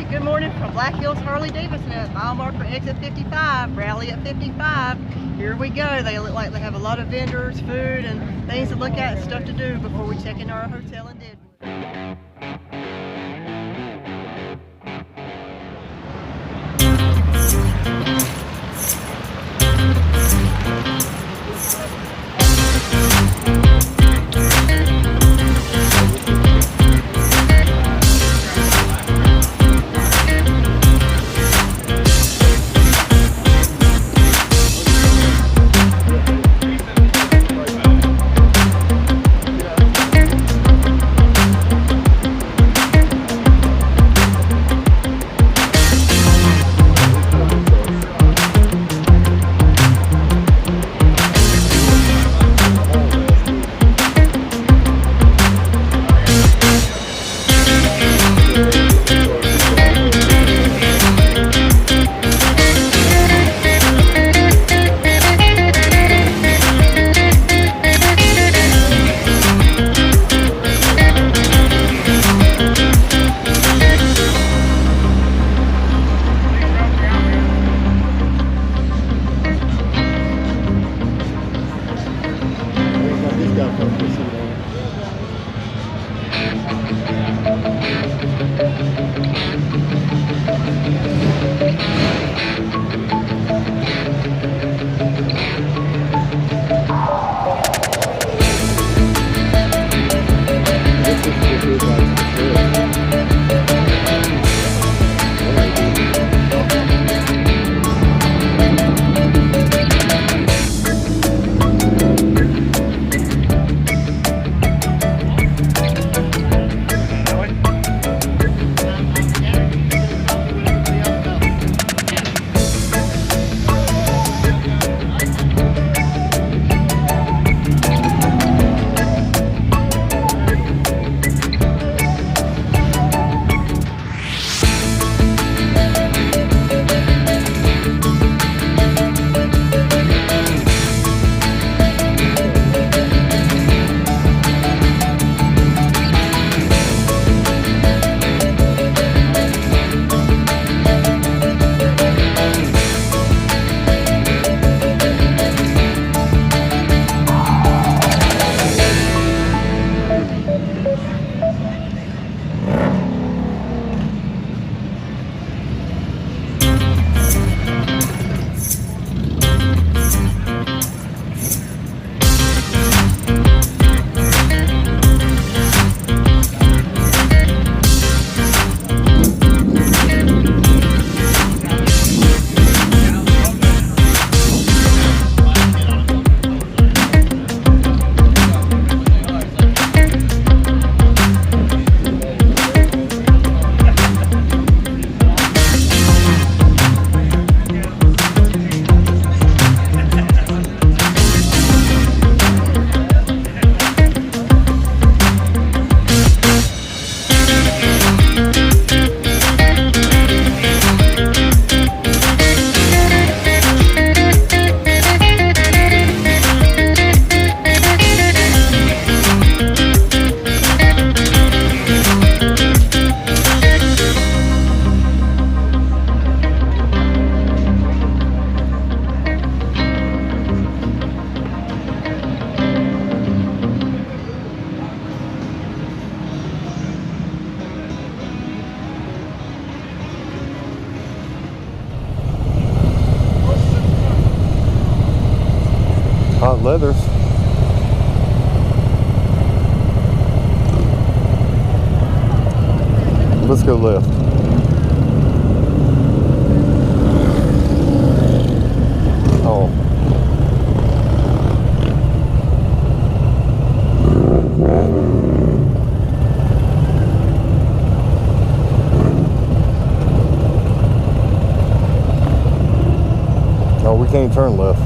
Good morning from Black Hills Harley Davidson at mile marker exit 55, rally at 55. Here we go. They look like they have a lot of vendors, food, and things to look at and stuff to do before we check into our hotel in Deadwood. Hot leathers. Let's go left. Oh. Oh, we can't turn left.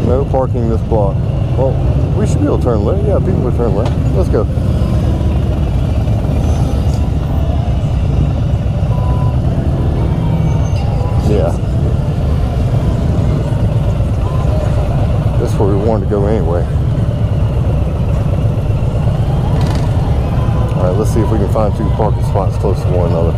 No parking this block. Well, we should be able to turn left. Yeah, people will turn left. Let's go. Yeah. This is where we wanted to go anyway. All right, let's Let's see if we can find 2 parking spots close to one another.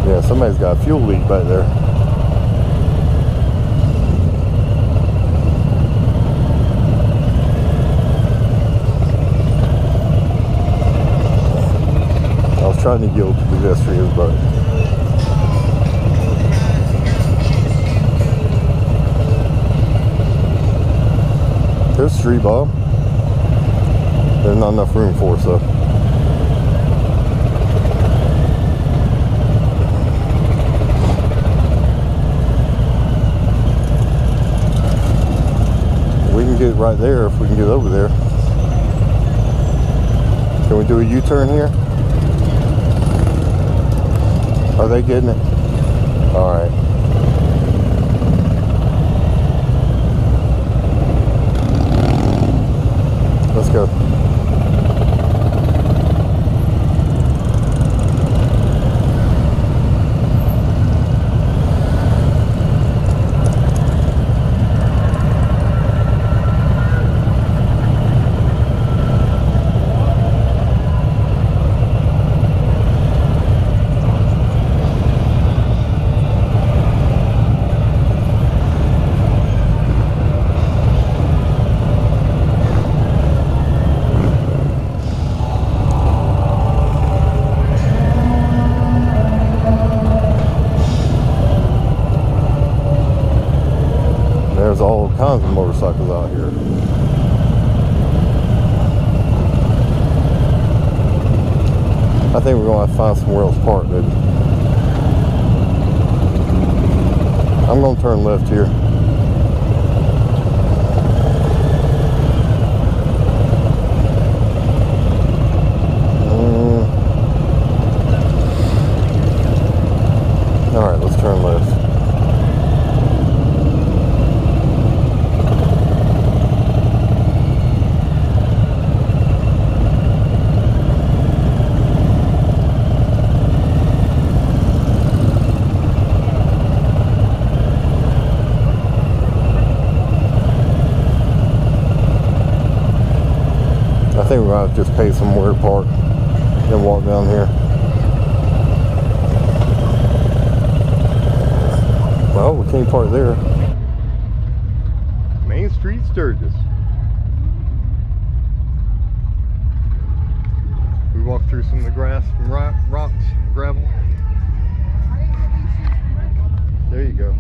Yeah, somebody's got a fuel leak back there. I was trying to yield to pedestrians, but there's street, Bob. There's not enough room for us, though. We can get right there if we can get over there. Can we do a U-turn here? Are they getting it? All right. Let's go. There's all kinds of motorcycles out here. I think we're going to have to find somewhere else to park, baby. I'm going to turn left here. All right, let's turn left. I think we're going to just pay somewhere to park and walk down here. Well, we can't park there. Main Street, Sturgis. We walked through some of the grass, some rocks, gravel. There you go.